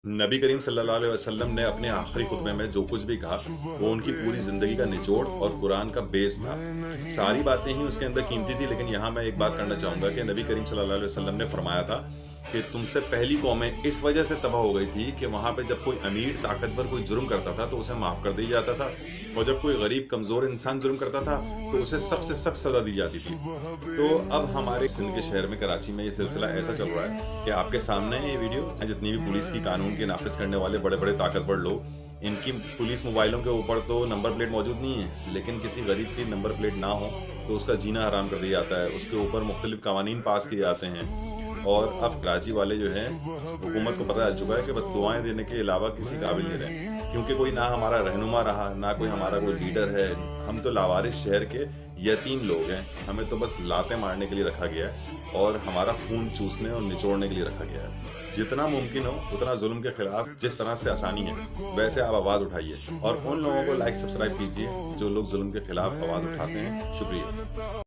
नबी करीम सल्लल्लाहु अलैहि वसल्लम ने अपने आखिरी खुतबे में जो कुछ भी कहा वो उनकी पूरी ज़िंदगी का निचोड़ और कुरान का बेस था। सारी बातें ही उसके अंदर कीमती थी, लेकिन यहाँ मैं एक बात करना चाहूँगा कि नबी करीम सल्लल्लाहु अलैहि वसल्लम ने फरमाया था कि तुमसे पहली कौमें इस वजह से तबाह हो गई थी कि वहाँ पे जब कोई अमीर ताकतवर कोई जुर्म करता था तो उसे माफ़ कर दिया जाता था, और जब कोई गरीब कमज़ोर इंसान जुर्म करता था तो उसे सख्त से सख्त सज़ा दी जाती थी। तो अब हमारे सिंध के शहर में कराची में ये सिलसिला ऐसा चल रहा है कि आपके सामने है ये वीडियो, जितनी भी पुलिस की कानून के नाफिज करने वाले बड़े बड़े ताकतवर लोग, इनकी पुलिस मोबाइलों के ऊपर तो नंबर प्लेट मौजूद नहीं है, लेकिन किसी गरीब की नंबर प्लेट ना हो तो उसका जीना हराम कर दिया जाता है, उसके ऊपर मुख्तलिफ कवानीन पास किए जाते हैं। और अब कराची वाले जो हैं, हुकूमत को पता चल चुका है कि बस दुआएं देने के अलावा किसी काबिल नहीं रहे, क्योंकि कोई ना हमारा रहनुमा रहा, ना कोई हमारा कोई लीडर है। हम तो लावारिस शहर के यतीम लोग हैं, हमें तो बस लातें मारने के लिए रखा गया है और हमारा खून चूसने और निचोड़ने के लिए रखा गया है। जितना मुमकिन हो उतना जुल्म के खिलाफ जिस तरह से आसानी है वैसे आप आवाज़ उठाइए, और उन लोगों को लाइक सब्सक्राइब कीजिए जो लोग जुल्म के खिलाफ आवाज़ उठाते हैं। शुक्रिया।